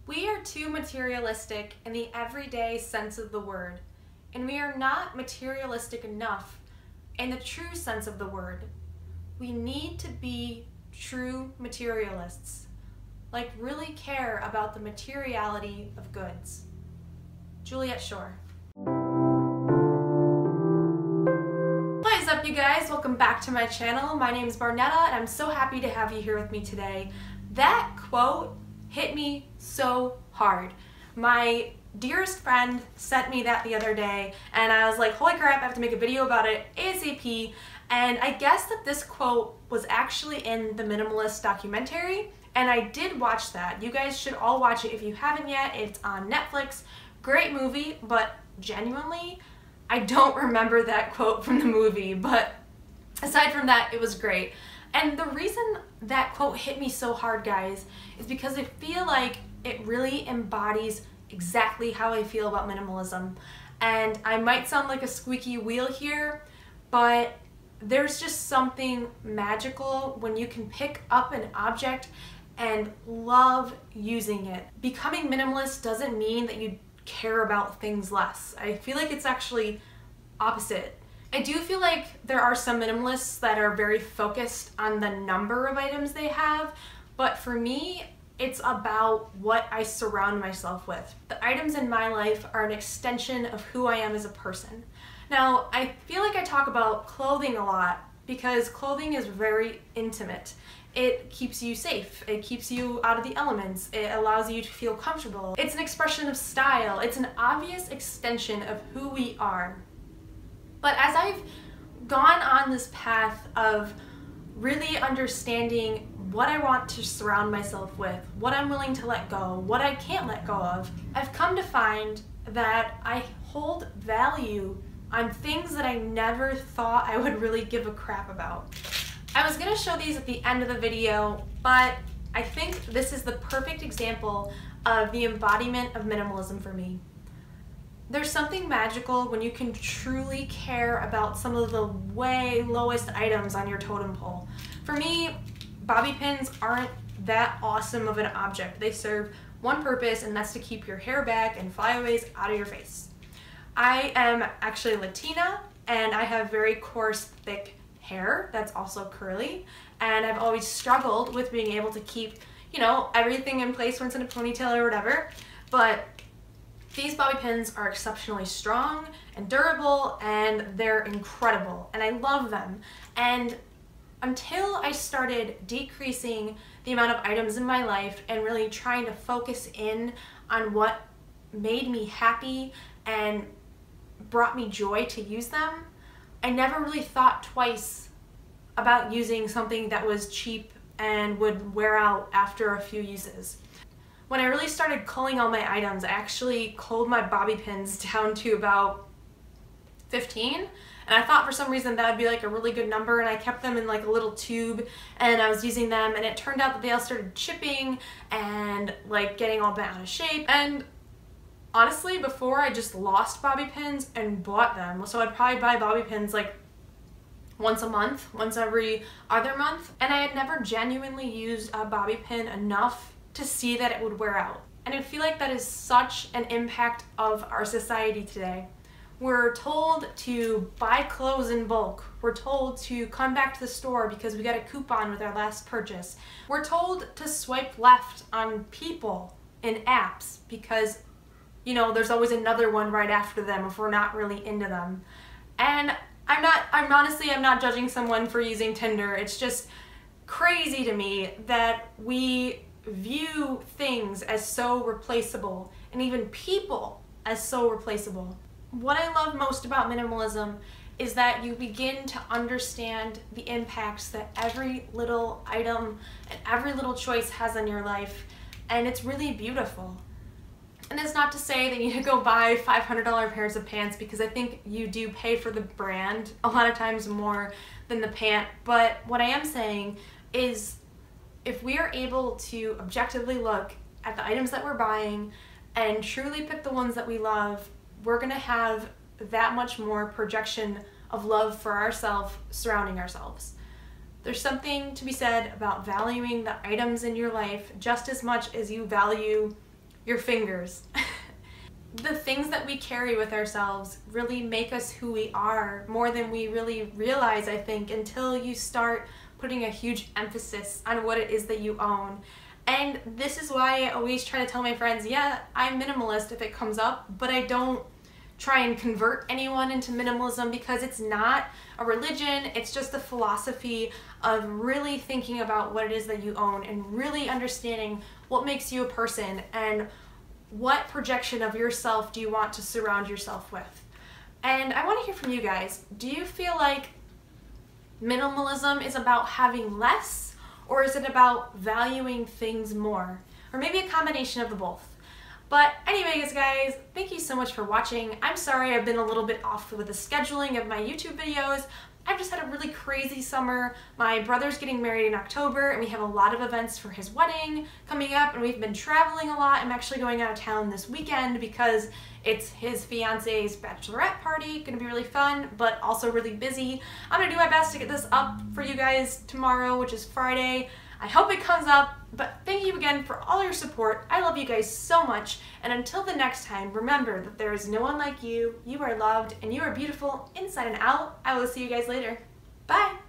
We are too materialistic in the everyday sense of the word, and we are not materialistic enough in the true sense of the word. We need to be true materialists, like really care about the materiality of goods. Juliet Schor. What is up, you guys? Welcome back to my channel. My name is Barnetta, and I'm so happy to have you here with me today. That quote hit me so hard. My dearest friend sent me that the other day, and I was like, holy crap, I have to make a video about it ASAP. And I guess that this quote was actually in the Minimalist documentary, and I did watch that. You guys should all watch it if you haven't yet. It's on Netflix. Great movie, but genuinely, I don't remember that quote from the movie, but aside from that, it was great. And the reason that quote hit me so hard, guys, is because I feel like it really embodies exactly how I feel about minimalism. And I might sound like a squeaky wheel here, but there's just something magical when you can pick up an object and love using it. Becoming minimalist doesn't mean that you care about things less. I feel like it's actually opposite. I do feel like there are some minimalists that are very focused on the number of items they have, but for me, it's about what I surround myself with. The items in my life are an extension of who I am as a person. Now, I feel like I talk about clothing a lot because clothing is very intimate. It keeps you safe, it keeps you out of the elements, it allows you to feel comfortable. It's an expression of style, it's an obvious extension of who we are. But as I've gone on this path of really understanding what I want to surround myself with, what I'm willing to let go, what I can't let go of, I've come to find that I hold value on things that I never thought I would really give a crap about. I was gonna show these at the end of the video, but I think this is the perfect example of the embodiment of minimalism for me. There's something magical when you can truly care about some of the way lowest items on your totem pole. For me, bobby pins aren't that awesome of an object. They serve one purpose, and that's to keep your hair back and flyaways out of your face. I am actually Latina, and I have very coarse, thick hair that's also curly, and I've always struggled with being able to keep, you know, everything in place once in a ponytail or whatever, but these bobby pins are exceptionally strong and durable, and they're incredible, and I love them. And until I started decreasing the amount of items in my life and really trying to focus in on what made me happy and brought me joy to use them, I never really thought twice about using something that was cheap and would wear out after a few uses. When I really started culling all my items, I actually culled my bobby pins down to about 15, and I thought for some reason that would be like a really good number, and I kept them in like a little tube, and I was using them, and it turned out that they all started chipping and like getting all bent out of shape. And honestly, before I just lost bobby pins and bought them, so I'd probably buy bobby pins like once a month, once every other month, and I had never genuinely used a bobby pin enough to see that it would wear out. And I feel like that is such an impact of our society today. We're told to buy clothes in bulk. We're told to come back to the store because we got a coupon with our last purchase. We're told to swipe left on people in apps because, you know, there's always another one right after them if we're not really into them. And I'm honestly not judging someone for using Tinder. It's just crazy to me that we view things as so replaceable, and even people as so replaceable. What I love most about minimalism is that you begin to understand the impacts that every little item and every little choice has on your life, and it's really beautiful. And it's not to say that you need to go buy $500 pairs of pants, because I think you do pay for the brand a lot of times more than the pant, but what I am saying is if we are able to objectively look at the items that we're buying and truly pick the ones that we love, we're gonna have that much more projection of love for ourselves surrounding ourselves. There's something to be said about valuing the items in your life just as much as you value your fingers. The things that we carry with ourselves really make us who we are more than we really realize, I think, until you start putting a huge emphasis on what it is that you own. And this is why I always try to tell my friends, yeah, I'm minimalist if it comes up, but I don't try and convert anyone into minimalism, because it's not a religion, it's just a philosophy of really thinking about what it is that you own and really understanding what makes you a person and what projection of yourself do you want to surround yourself with. And I want to hear from you guys. Do you feel like minimalism is about having less, or is it about valuing things more? Or maybe a combination of the both. But anyways, guys, thank you so much for watching. I'm sorry I've been a little bit off with the scheduling of my YouTube videos. I've just had a really crazy summer. My brother's getting married in October, and we have a lot of events for his wedding coming up, and we've been traveling a lot. I'm actually going out of town this weekend because it's his fiance's bachelorette party. Gonna be really fun, but also really busy. I'm gonna do my best to get this up for you guys tomorrow, which is Friday. I hope it comes up, but thank you again for all your support. I love you guys so much, and until the next time, remember that there is no one like you. You are loved, and you are beautiful inside and out. I will see you guys later. Bye!